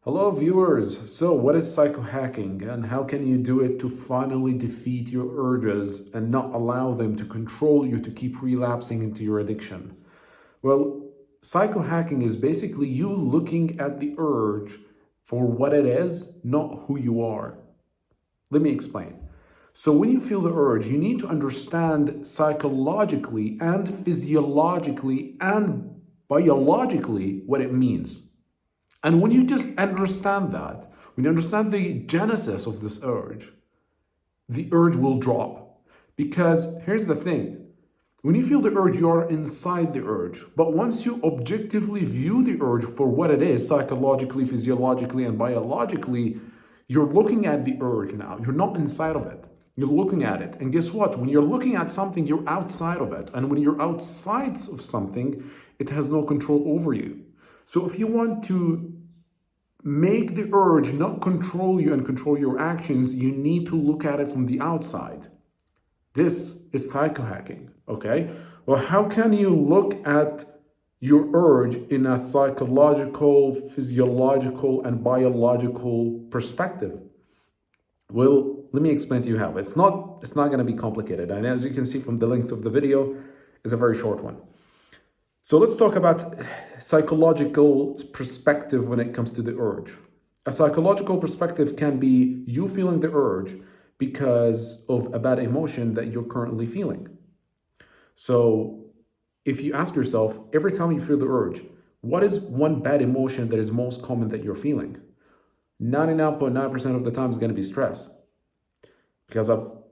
Hello viewers, so what is psychohacking and how can you do it to finally defeat your urges and not allow them to control you to keep relapsing into your addiction? Well, psychohacking is basically you looking at the urge for what it is, not who you are. Let me explain. So when you feel the urge, you need to understand psychologically and physiologically and biologically what it means. And when you just understand that, when you understand the genesis of this urge, the urge will drop. Because here's the thing, when you feel the urge, you are inside the urge. But once you objectively view the urge for what it is, psychologically, physiologically, and biologically, you're looking at the urge now. You're not inside of it. You're looking at it. And guess what? When you're looking at something, you're outside of it. And when you're outside of something, it has no control over you. So if you want to make the urge not control you and control your actions, you need to look at it from the outside. This is psychohacking, okay? Well, how can you look at your urge in a psychological, physiological, and biological perspective? Well, let me explain to you how. It's not going to be complicated. And as you can see from the length of the video, it's a very short one. So let's talk about psychological perspective when it comes to the urge. A psychological perspective can be you feeling the urge because of a bad emotion that you're currently feeling. So if you ask yourself, every time you feel the urge, what is one bad emotion that is most common that you're feeling? 99.9% of the time is going to be stress. Because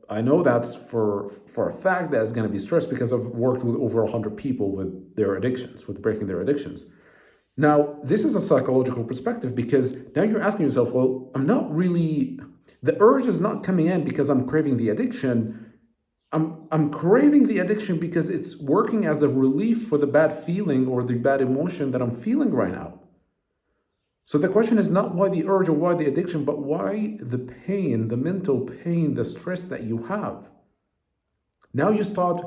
I know that's for a fact that it's going to be stress because I've worked with over 100 people with their addictions, with breaking their addictions. Now, this is a psychological perspective because now you're asking yourself, well, the urge is not coming in because I'm craving the addiction. I'm craving the addiction because it's working as a relief for the bad feeling or the bad emotion that I'm feeling right now. So the question is not why the urge or why the addiction, but why the pain, the mental pain, the stress that you have. Now you start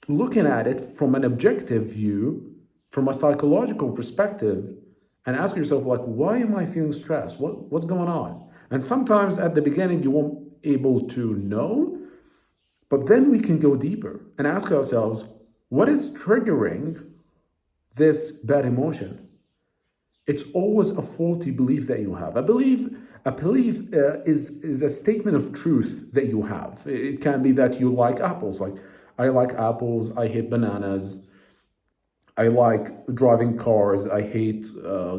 looking at it from an objective view, from a psychological perspective, and ask yourself, like, why am I feeling stressed? What's going on? And sometimes at the beginning you won't be able to know, but then we can go deeper and ask ourselves, what is triggering this bad emotion? It's always a faulty belief that you have. A belief is a statement of truth that you have. It can be that you like apples. Like, I like apples, I hate bananas. I like driving cars, I hate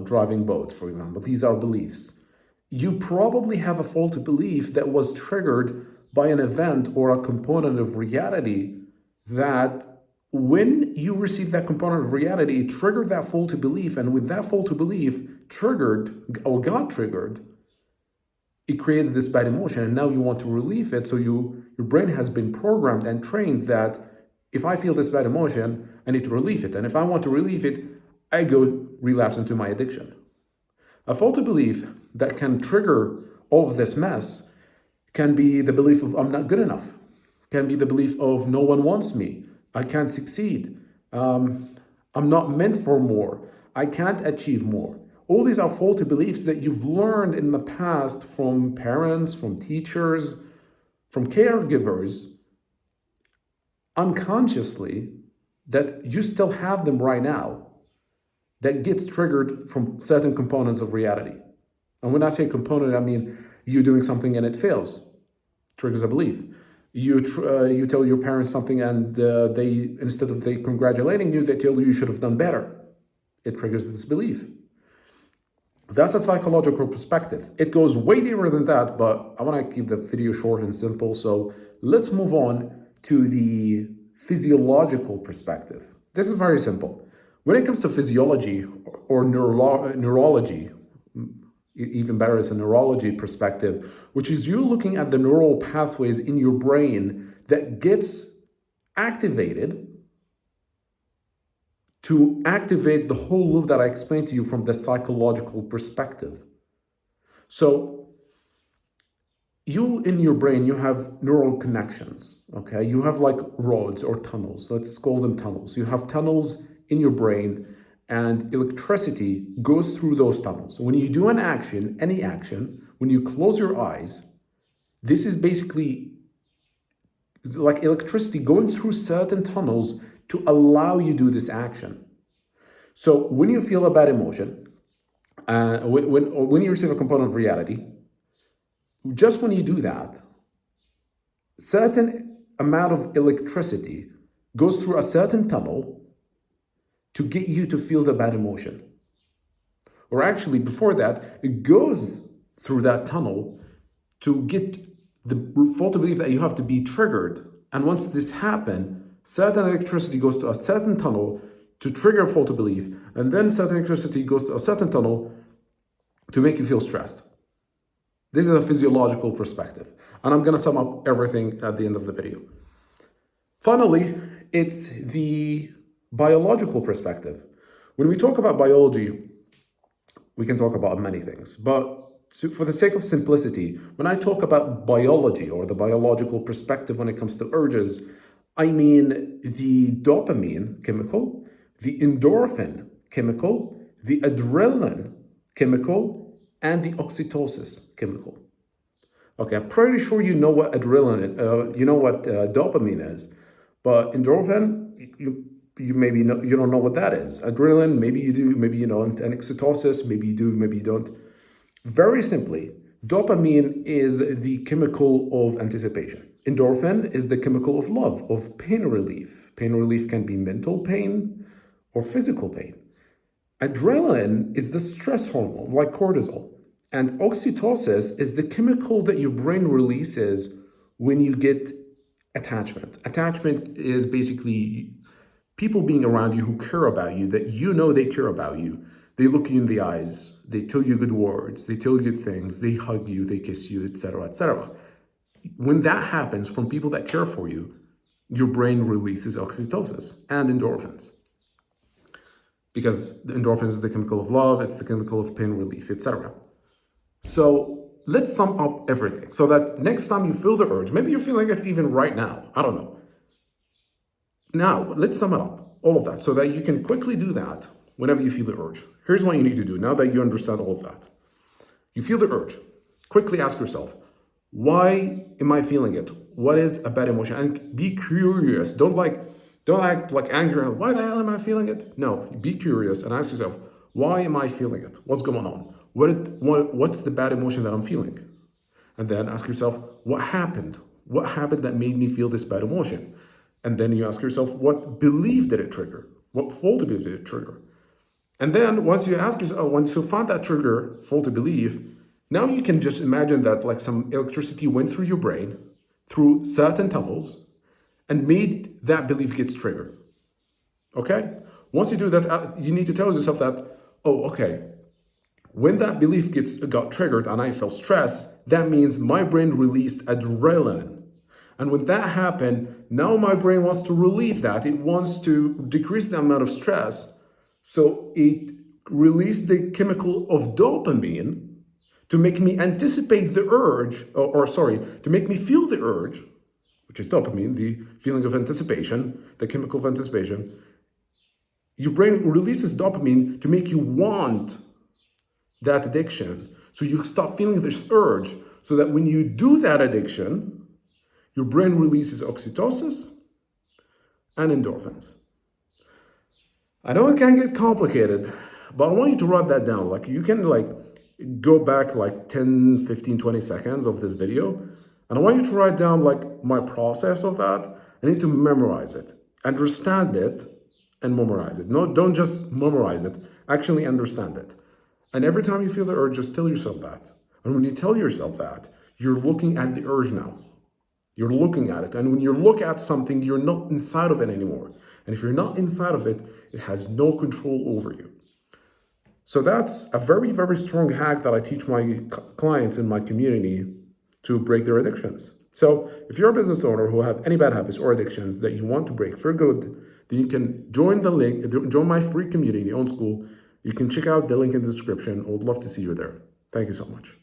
driving boats, for example. These are beliefs. You probably have a faulty belief that was triggered by an event or a component of reality that when you receive that component of reality, it triggered that faulty belief. And with that faulty belief got triggered, it created this bad emotion. And now you want to relieve it. So your brain has been programmed and trained that if I feel this bad emotion, I need to relieve it. And if I want to relieve it, I go relapse into my addiction. A faulty belief that can trigger all of this mess can be the belief of I'm not good enough, can be the belief of no one wants me, I can't succeed, I'm not meant for more, I can't achieve more. All these are faulty beliefs that you've learned in the past from parents, from teachers, from caregivers, unconsciously, that you still have them right now, that gets triggered from certain components of reality. And when I say component, I mean you doing something and it fails, triggers a belief. You tell your parents something and they, instead of they congratulating you, they tell you should have done better. It triggers this belief. That's a psychological perspective. It goes way deeper than that, but I want to keep the video short and simple. So let's move on to the physiological perspective. This is very simple. When it comes to physiology or neurology, even better, it's a neurology perspective, which is you looking at the neural pathways in your brain that gets activated to activate the whole loop that I explained to you from the psychological perspective. So you in your brain, you have neural connections, okay? You have like roads or tunnels. Let's call them tunnels. You have tunnels in your brain and electricity goes through those tunnels. When you do an action, any action, when you close your eyes, this is basically like electricity going through certain tunnels to allow you to do this action. So when you feel a bad emotion, when you receive a component of reality, just when you do that, certain amount of electricity goes through a certain tunnel to get you to feel the bad emotion. Or actually, before that, it goes through that tunnel to get the faulty belief that you have to be triggered. And once this happens, certain electricity goes to a certain tunnel to trigger faulty belief, and then certain electricity goes to a certain tunnel to make you feel stressed. This is a physiological perspective. And I'm going to sum up everything at the end of the video. Finally, it's the biological perspective. When we talk about biology, we can talk about many things. But for the sake of simplicity, when I talk about biology or the biological perspective when it comes to urges, I mean the dopamine chemical, the endorphin chemical, the adrenaline chemical, and the oxytocin chemical. Okay, I'm pretty sure you know what adrenaline, you know what dopamine is, but endorphin, you maybe know, you don't know what that is. Adrenaline, maybe you do, maybe you don't, and oxytocin, maybe you do, maybe you don't. Very simply, dopamine is the chemical of anticipation. Endorphin is the chemical of love, of pain relief. Pain relief can be mental pain or physical pain. Adrenaline is the stress hormone, like cortisol. And oxytocin is the chemical that your brain releases when you get attachment. Attachment is basically people being around you who care about you, that you know they care about you. They look you in the eyes, they tell you good words, they tell you good things, they hug you, they kiss you, etc., etc. When that happens from people that care for you, your brain releases oxytocin and endorphins. Because the endorphins is the chemical of love, it's the chemical of pain relief, etc. So let's sum up everything so that next time you feel the urge, maybe you're feeling it even right now, I don't know. Now, let's sum it up, all of that, so that you can quickly do that whenever you feel the urge. Here's what you need to do now that you understand all of that. You feel the urge. Quickly ask yourself, why am I feeling it? What is a bad emotion? And be curious. Don't act like angry. Why the hell am I feeling it? No, be curious and ask yourself, why am I feeling it? What's going on? What's the bad emotion that I'm feeling? And then ask yourself, what happened? What happened that made me feel this bad emotion? And then you ask yourself, what belief did it trigger? What faulty belief did it trigger? And then once you ask yourself, once you find that trigger, faulty belief, now you can just imagine that like some electricity went through your brain, through certain tunnels, and made that belief gets triggered. Okay? Once you do that, you need to tell yourself that, oh, okay, when that belief got triggered and I felt stress, that means my brain released adrenaline. And when that happened, now my brain wants to relieve that. It wants to decrease the amount of stress. So it released the chemical of dopamine to make me anticipate the urge, to make me feel the urge, which is dopamine, the feeling of anticipation, the chemical of anticipation. Your brain releases dopamine to make you want that addiction. So you stop feeling this urge, so that when you do that addiction, your brain releases oxytocin and endorphins. I know it can get complicated, but I want you to write that down. Like you can go back 10, 15, 20 seconds of this video, and I want you to write down my process of that. I need to memorize it, understand it, and memorize it. No, don't just memorize it, actually understand it. And every time you feel the urge, just tell yourself that. And when you tell yourself that, you're looking at the urge now. You're looking at it. And when you look at something, you're not inside of it anymore. And if you're not inside of it, it has no control over you. So that's a very, very strong hack that I teach my clients in my community to break their addictions. So if you're a business owner who have any bad habits or addictions that you want to break for good, then you can join my free community on school. You can check out the link in the description. I would love to see you there. Thank you so much.